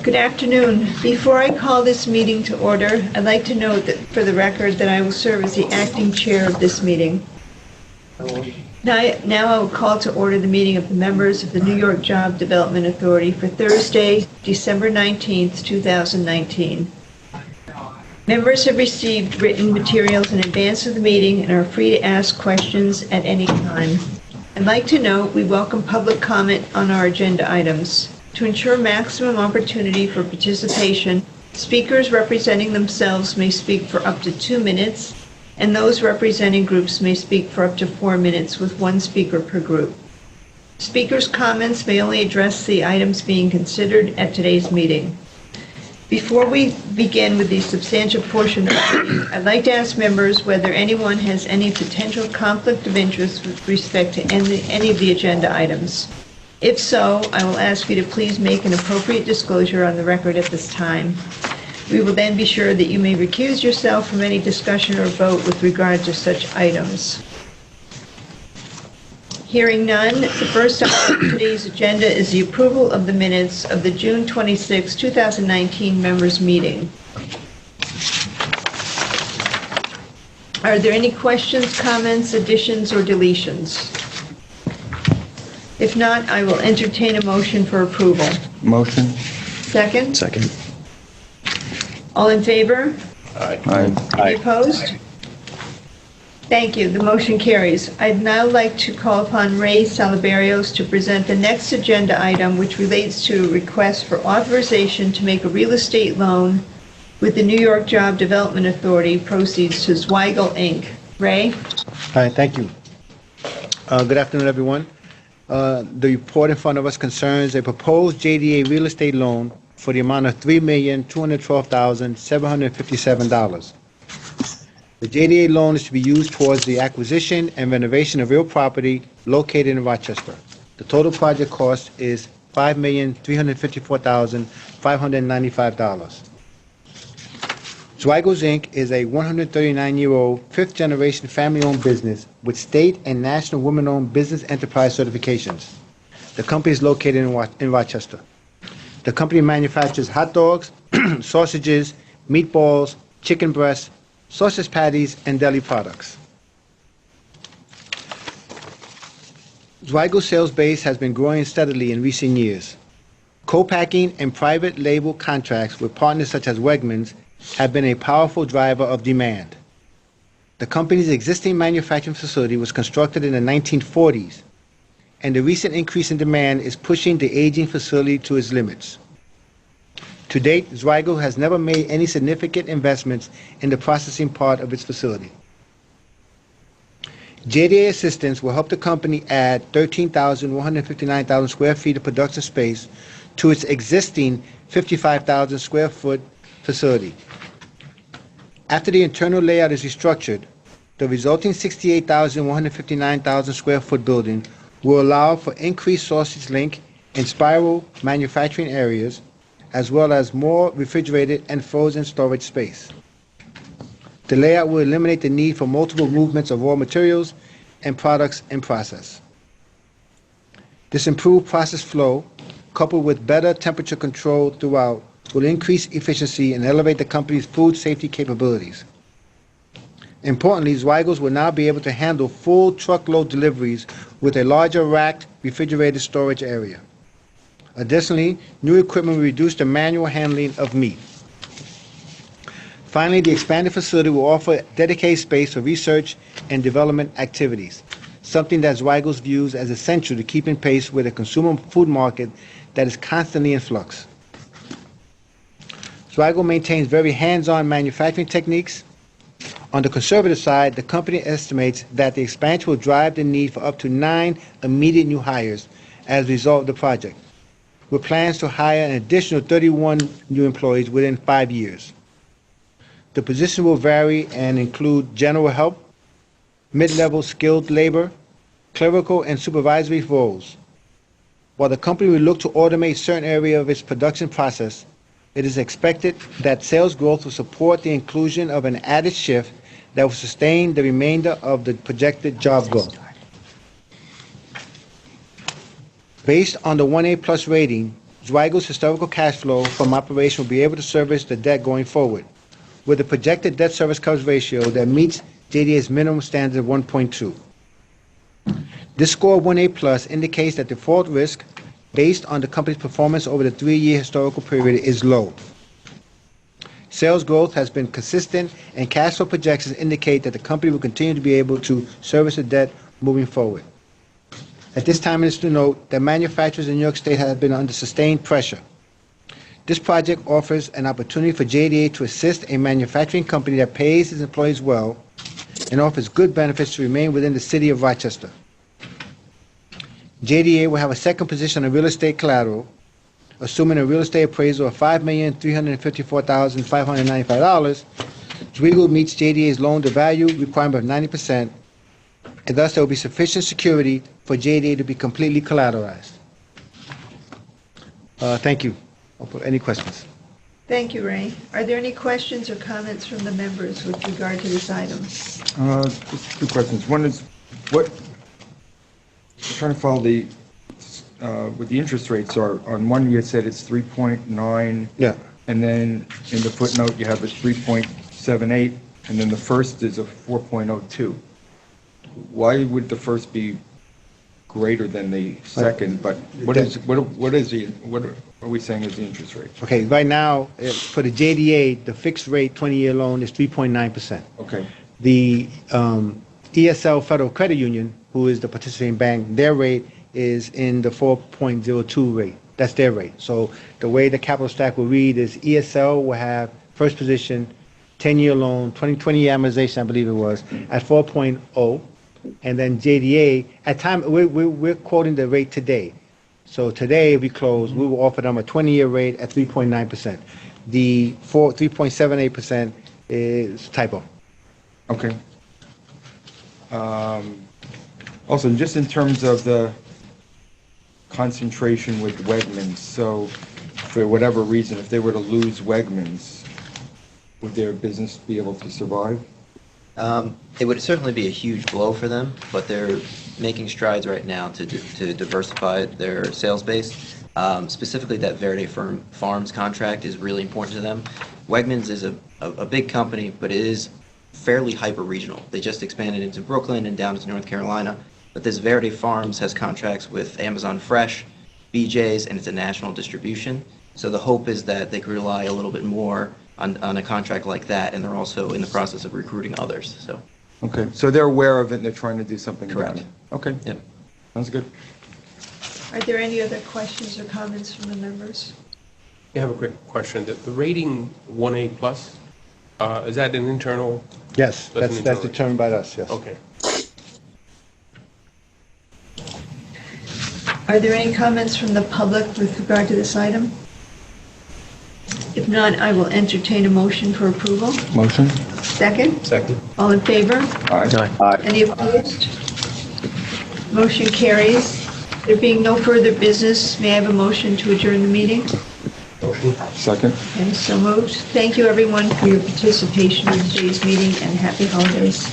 Good afternoon. Before I call this meeting to order, I'd like to note that for the record that I will serve as the acting chair of this meeting. Now I will call to order the meeting of the members of the New York Job Development Authority for Thursday, December 19th, 2019. Members have received written materials in advance of the meeting and are free to ask questions at any time. I'd like to note we welcome public comment on our agenda items. To ensure maximum opportunity for participation, speakers representing themselves may speak for up to 2 minutes, and those representing groups may speak for up to 4 minutes with one speaker per group. Speakers' comments may only address the items being considered at today's meeting. Before we begin with the substantial portion of the meeting, I'd like to ask members whether anyone has any potential conflict of interest with respect to any of the agenda items. If so, I will ask you to please make an appropriate disclosure on the record at this time. We will then be sure that you may recuse yourself from any discussion or vote with regard to such items. Hearing none, the first item on today's agenda is the approval of the minutes of the June 26, 2019 members' meeting. Are there any questions, comments, additions, or deletions? If not, I will entertain a motion for approval. Motion. Second? Second. All in favor? Aye. Any opposed? Thank you. The motion carries. I'd now like to call upon Ray Salaberios to present the next agenda item, which relates to a request for authorization to make a real estate loan with the New York Job Development Authority, proceeds to Zweigel, Inc. Ray? Hi, thank you. Good afternoon, everyone. The report in front of us concerns a proposed JDA real estate loan for the amount of $3,212,757. The JDA loan is to be used towards the acquisition and renovation of real property located in Rochester. The total project cost is $5,354,595. Zweigels Inc. is a 139-year-old, fifth-generation family-owned business with state and national women-owned business enterprise certifications. The company is located in Rochester. The company manufactures hot dogs, sausages, meatballs, chicken breasts, sausage patties, and deli products. Zweigel's sales base has been growing steadily in recent years. Co-packing and private label contracts with partners such as Wegmans have been a powerful driver of demand. The company's existing manufacturing facility was constructed in the 1940s, and the recent increase in demand is pushing the aging facility to its limits. To date, Zweigel has never made any significant investments in the processing part of its facility. JDA assistance will help the company add 13,159 square feet of production space to its existing 55,000 square foot facility. After the internal layout is restructured, the resulting 68,159 square foot building will allow for increased sausage link and spiral manufacturing areas, as well as more refrigerated and frozen storage space. The layout will eliminate the need for multiple movements of raw materials and products in process. This improved process flow, coupled with better temperature control throughout, will increase efficiency and elevate the company's food safety capabilities. Importantly, Zweigels will now be able to handle full truckload deliveries with a larger racked refrigerated storage area. Additionally, new equipment will reduce the manual handling of meat. Finally, the expanded facility will offer dedicated space for research and development activities, something that Zweigels views as essential to keeping pace with a consumer food market that is constantly in flux. Zweigel maintains very hands-on manufacturing techniques. On the conservative side, the company estimates that the expansion will drive the need for up to 9 immediate new hires as a result of the project, with plans to hire an additional 31 new employees within 5 years. The position will vary and include general help, mid-level skilled labor, clerical and supervisory roles. While the company will look to automate certain areas of its production process, it is expected that sales growth will support the inclusion of an added shift that will sustain the remainder of the projected job growth. Based on the 1A plus rating, Zweigel's historical cash flow from operation will be able to service the debt going forward, with a projected debt service coverage ratio that meets JDA's minimum standard of 1.2. This score of 1A plus indicates that default risk, based on the company's performance over the 3-year historical period, is low. Sales growth has been consistent, and cash flow projections indicate that the company will continue to be able to service the debt moving forward. At this time, it is to note that manufacturers in New York State have been under sustained pressure. This project offers an opportunity for JDA to assist a manufacturing company that pays its employees well and offers good benefits to remain within the city of Rochester. JDA will have a second position on real estate collateral, assuming a real estate appraisal of $5,354,595. Zweigel meets JDA's loan-to-value requirement of 90%, and thus there will be sufficient security for JDA to be completely collateralized. Thank you. Any questions? Thank you, Ray. Are there any questions or comments from the members with regard to this item? Just two questions. One is, I'm trying to follow what the interest rates are. On one, you said it's 3.9. Yeah. And then in the footnote, you have a 3.78, and then the first is a 4.02. Why would the first be greater than the second? But what are we saying is the interest rate? Okay, right now, for the JDA, the fixed rate 20-year loan is 3.9%. Okay. The ESL Federal Credit Union, who is the participating bank, their rate is in the 4.02 rate. That's their rate. So the way the capital stack will read is ESL will have first position, 10-year loan, 20 amortization, I believe it was, at 4.0. And then JDA, at time, we're quoting the rate today. So today, if we close, we will offer them a 20-year rate at 3.9%. The 3.78% is typo. Okay. Also, just in terms of the concentration with Wegmans, so for whatever reason, if they were to lose Wegmans, would their business be able to survive? It would certainly be a huge blow for them, but they're making strides right now to diversify their sales base. Specifically, that Verde Farms contract is really important to them. Wegmans is a big company, but it is fairly hyper-regional. They just expanded into Brooklyn and down to North Carolina, but this Verde Farms has contracts with Amazon Fresh, BJ's, and it's a national distribution. So the hope is that they could rely a little bit more on a contract like that, and they're also in the process of recruiting others. So. Okay, so they're aware of it and they're trying to do something about Correct. it. Okay. Yep. Sounds good. Are there any other questions or comments from the members? I have a quick question. The rating 1A plus, is that an internal? Yes, That's an that's internal. determined by us, yes. Okay. Are there any comments from the public with regard to this item? If not, I will entertain a motion for approval. Motion? Second? Second. All in favor? Aye. Any opposed? Motion carries. There being no further business, may I have a motion to adjourn the meeting? Motion. Second? And so moved. Thank you, everyone, for your participation in today's meeting, and happy holidays.